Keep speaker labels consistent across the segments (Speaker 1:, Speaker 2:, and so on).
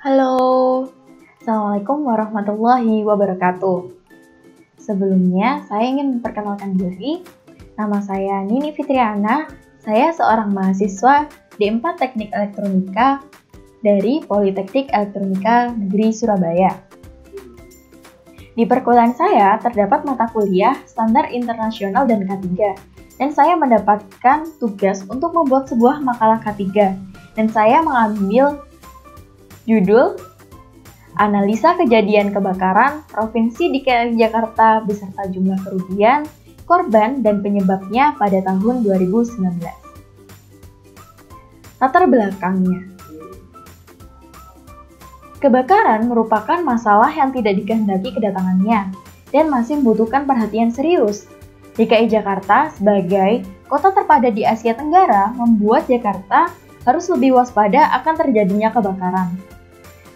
Speaker 1: Halo, Assalamualaikum warahmatullahi wabarakatuh. Sebelumnya, saya ingin memperkenalkan diri. Nama saya Nini Fitriana. Saya seorang mahasiswa D4 Teknik Elektronika dari Politeknik Elektronika Negeri Surabaya. Di perkuliahan saya terdapat mata kuliah Standar Internasional dan K3, dan saya mendapatkan tugas untuk membuat sebuah makalah K3, dan saya mengambil judul Analisa Kejadian Kebakaran Provinsi DKI Jakarta beserta jumlah kerugian, korban, dan penyebabnya pada tahun 2019. Latar belakangnya. Kebakaran merupakan masalah yang tidak dikehendaki kedatangannya dan masih membutuhkan perhatian serius. DKI Jakarta sebagai kota terpadat di Asia Tenggara membuat Jakarta harus lebih waspada akan terjadinya kebakaran.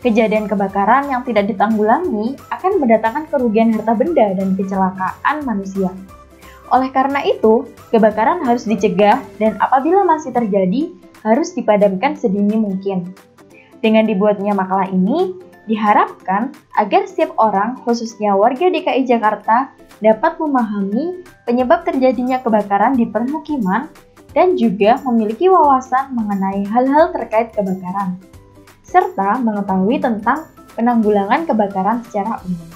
Speaker 1: Kejadian kebakaran yang tidak ditanggulangi akan mendatangkan kerugian harta benda dan kecelakaan manusia. Oleh karena itu, kebakaran harus dicegah dan apabila masih terjadi, harus dipadamkan sedini mungkin. Dengan dibuatnya makalah ini, diharapkan agar setiap orang, khususnya warga DKI Jakarta, dapat memahami penyebab terjadinya kebakaran di permukiman dan juga memiliki wawasan mengenai hal-hal terkait kebakaran, serta mengetahui tentang penanggulangan kebakaran secara umum.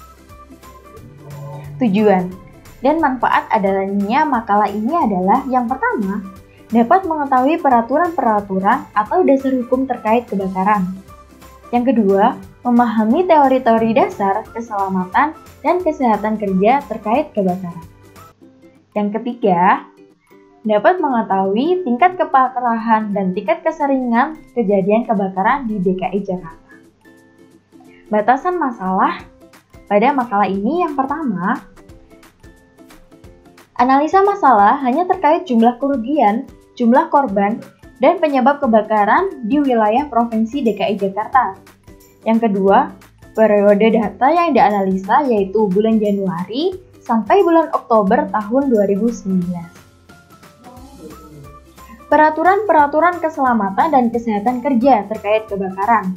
Speaker 1: Tujuan dan manfaat adanya makalah ini adalah yang pertama, dapat mengetahui peraturan-peraturan atau dasar hukum terkait kebakaran. Yang kedua, memahami teori-teori dasar keselamatan dan kesehatan kerja terkait kebakaran. Yang ketiga, dapat mengetahui tingkat keparahan dan tingkat keseringan kejadian kebakaran di DKI Jakarta. Batasan masalah pada makalah ini yang pertama, analisa masalah hanya terkait jumlah kerugian, jumlah korban, dan penyebab kebakaran di wilayah Provinsi DKI Jakarta. Yang kedua, periode data yang dianalisa yaitu bulan Januari sampai bulan Oktober tahun 2019. Peraturan-peraturan keselamatan dan kesehatan kerja terkait kebakaran.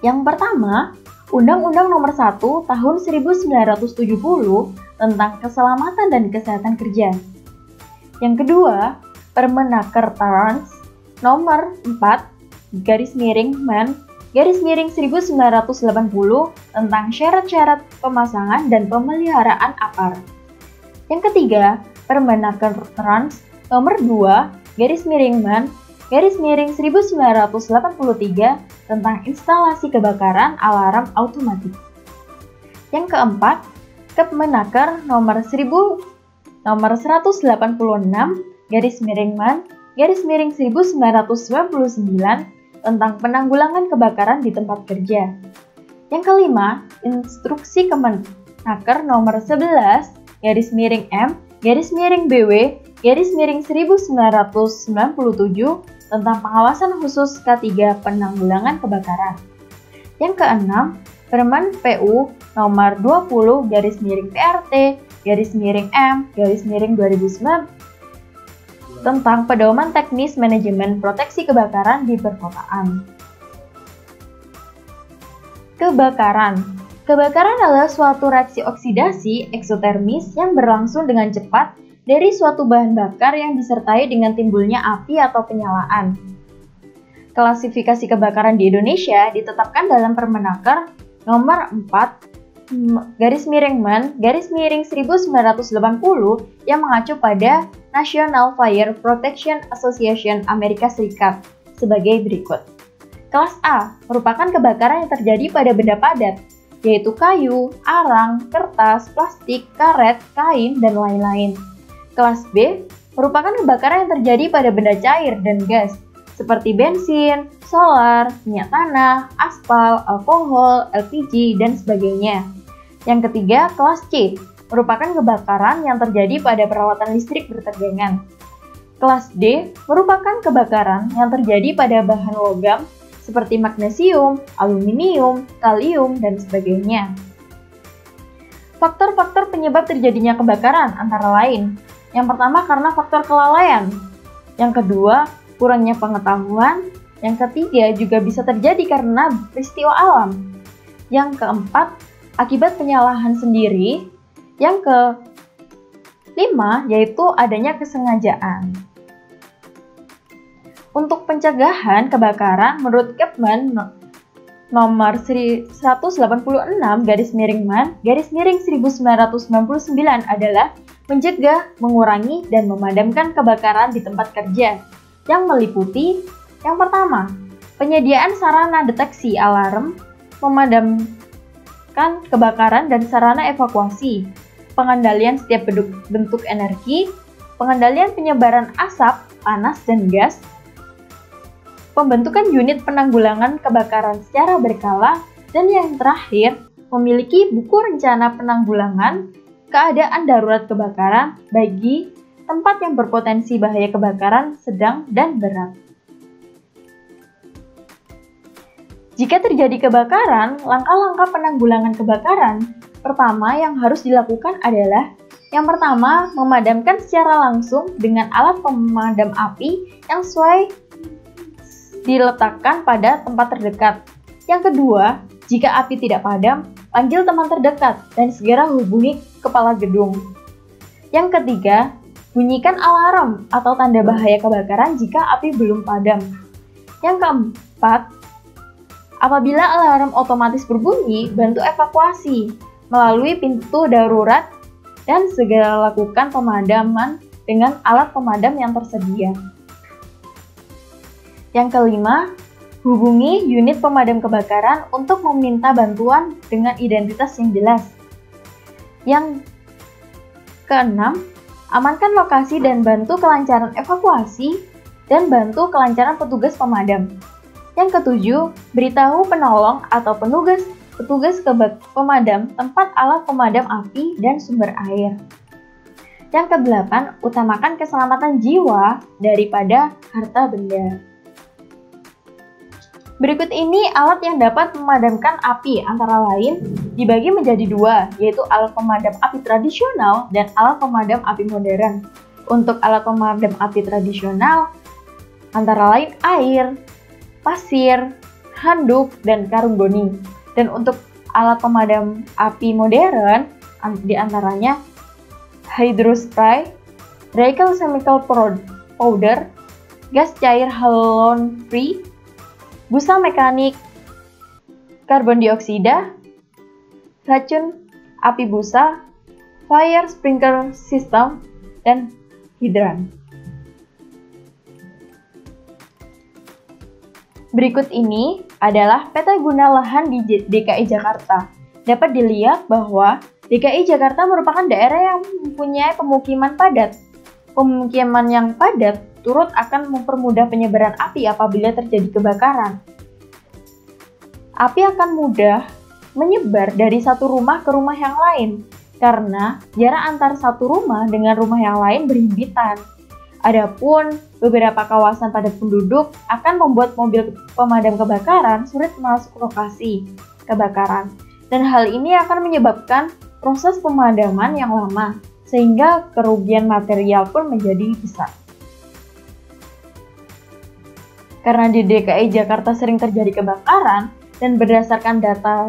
Speaker 1: Yang pertama, Undang-Undang Nomor 1 Tahun 1970 tentang Keselamatan dan Kesehatan Kerja. Yang kedua, Permenaker Trans Nomor 4/Men/1980 tentang syarat-syarat pemasangan dan pemeliharaan APAR. Yang ketiga, Permenaker Trans Nomor 2/Men/1983 tentang instalasi kebakaran alarm otomatis. Yang keempat, Kepmenaker Nomor 186/Men/1999 tentang penanggulangan kebakaran di tempat kerja. Yang kelima, Instruksi Kemenaker Nomor 11/BW/1997 tentang pengawasan khusus K3 penanggulangan kebakaran. Yang keenam, Permen PU Nomor 20/PRT/M/2009 tentang pedoman teknis manajemen proteksi kebakaran di perkotaan. Kebakaran adalah suatu reaksi oksidasi eksotermis yang berlangsung dengan cepat dari suatu bahan bakar yang disertai dengan timbulnya api atau penyalaan. Klasifikasi kebakaran di Indonesia ditetapkan dalam Permenaker Nomor 4/Men/1980 yang mengacu pada National Fire Protection Association Amerika Serikat sebagai berikut. Kelas A merupakan kebakaran yang terjadi pada benda padat, yaitu kayu, arang, kertas, plastik, karet, kain, dan lain-lain. Kelas B merupakan kebakaran yang terjadi pada benda cair dan gas, seperti bensin, solar, minyak tanah, aspal, alkohol, LPG, dan sebagainya. Yang ketiga, kelas C merupakan kebakaran yang terjadi pada peralatan listrik bertegangan. Kelas D merupakan kebakaran yang terjadi pada bahan logam seperti magnesium, aluminium, kalium, dan sebagainya. Faktor-faktor penyebab terjadinya kebakaran antara lain. Yang pertama karena faktor kelalaian. Yang kedua, kurangnya pengetahuan. Yang ketiga juga bisa terjadi karena peristiwa alam. Yang keempat, akibat penyalahan sendiri. Yang kelima, yaitu adanya kesengajaan. Untuk pencegahan kebakaran, menurut Kepmen nomor 186/Man/1999 adalah mencegah, mengurangi, dan memadamkan kebakaran di tempat kerja, yang meliputi yang pertama, penyediaan sarana deteksi alarm, memadamkan kebakaran dan sarana evakuasi, pengendalian setiap bentuk energi, pengendalian penyebaran asap, panas, dan gas, pembentukan unit penanggulangan kebakaran secara berkala, dan yang terakhir, memiliki buku rencana penanggulangan keadaan darurat kebakaran bagi tempat yang berpotensi bahaya kebakaran sedang dan berat. Jika terjadi kebakaran, langkah-langkah penanggulangan kebakaran pertama yang harus dilakukan adalah yang pertama, memadamkan secara langsung dengan alat pemadam api yang sesuai diletakkan pada tempat terdekat. Yang kedua, jika api tidak padam, panggil teman terdekat dan segera hubungi kepala gedung. Yang ketiga, bunyikan alarm atau tanda bahaya kebakaran jika api belum padam. Yang keempat, apabila alarm otomatis berbunyi, bantu evakuasi melalui pintu darurat dan segera lakukan pemadaman dengan alat pemadam yang tersedia. Yang kelima, hubungi unit pemadam kebakaran untuk meminta bantuan dengan identitas yang jelas. Yang keenam, amankan lokasi dan bantu kelancaran evakuasi dan bantu kelancaran petugas pemadam. Yang ketujuh, beritahu penolong atau petugas pemadam tempat alat pemadam api dan sumber air. Yang kedelapan, utamakan keselamatan jiwa daripada harta benda. Berikut ini alat yang dapat memadamkan api, antara lain dibagi menjadi dua, yaitu alat pemadam api tradisional dan alat pemadam api modern. Untuk alat pemadam api tradisional, antara lain air, pasir, handuk, dan karung goni. Dan untuk alat pemadam api modern, diantaranya hydrospray, Raykel chemical powder, gas cair halon free, busa mekanik, karbon dioksida, racun api busa, fire sprinkler system, dan hidran. Berikut ini adalah peta guna lahan di DKI Jakarta. Dapat dilihat bahwa DKI Jakarta merupakan daerah yang mempunyai pemukiman padat. Pemukiman yang padat turut akan mempermudah penyebaran api apabila terjadi kebakaran. Api akan mudah menyebar dari satu rumah ke rumah yang lain, karena jarak antar satu rumah dengan rumah yang lain berhimpitan. Adapun beberapa kawasan padat penduduk akan membuat mobil pemadam kebakaran sulit masuk lokasi kebakaran, dan hal ini akan menyebabkan proses pemadaman yang lama, sehingga kerugian material pun menjadi besar. Karena di DKI Jakarta sering terjadi kebakaran, dan berdasarkan data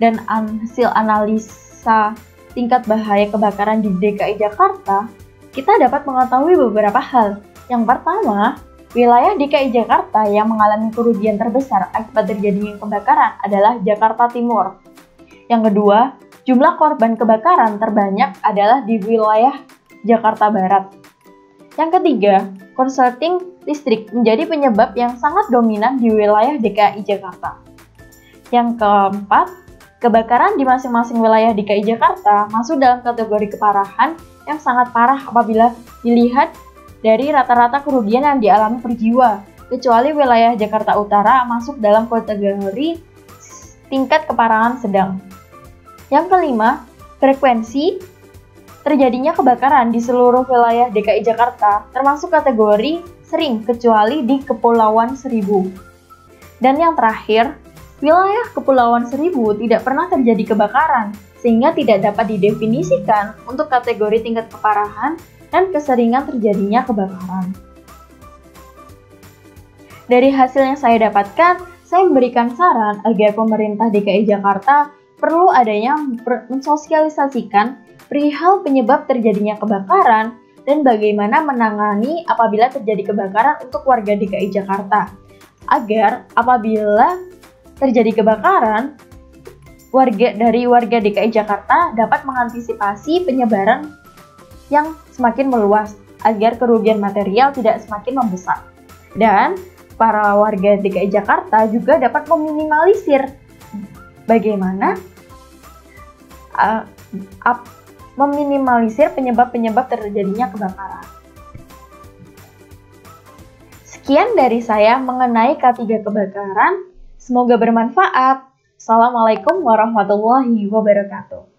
Speaker 1: dan hasil analisa tingkat bahaya kebakaran di DKI Jakarta, kita dapat mengetahui beberapa hal. Yang pertama, wilayah DKI Jakarta yang mengalami kerugian terbesar akibat terjadinya kebakaran adalah Jakarta Timur. Yang kedua, jumlah korban kebakaran terbanyak adalah di wilayah Jakarta Barat. Yang ketiga, korsleting listrik menjadi penyebab yang sangat dominan di wilayah DKI Jakarta. Yang keempat, kebakaran di masing-masing wilayah DKI Jakarta masuk dalam kategori keparahan yang sangat parah apabila dilihat dari rata-rata kerugian yang dialami per jiwa, kecuali wilayah Jakarta Utara masuk dalam kategori tingkat keparahan sedang. Yang kelima, frekuensi terjadinya kebakaran di seluruh wilayah DKI Jakarta termasuk kategori sering kecuali di Kepulauan Seribu. Dan yang terakhir, wilayah Kepulauan Seribu tidak pernah terjadi kebakaran, sehingga tidak dapat didefinisikan untuk kategori tingkat keparahan dan keseringan terjadinya kebakaran. Dari hasil yang saya dapatkan, saya memberikan saran agar pemerintah DKI Jakarta perlu adanya mensosialisasikan perihal penyebab terjadinya kebakaran dan bagaimana menangani apabila terjadi kebakaran untuk warga DKI Jakarta. Agar apabila terjadi kebakaran, warga DKI Jakarta dapat mengantisipasi penyebaran yang semakin meluas agar kerugian material tidak semakin membesar. Dan para warga DKI Jakarta juga dapat meminimalisir bagaimana meminimalisir penyebab-penyebab terjadinya kebakaran. Sekian dari saya mengenai K3 kebakaran. Semoga bermanfaat. Assalamualaikum warahmatullahi wabarakatuh.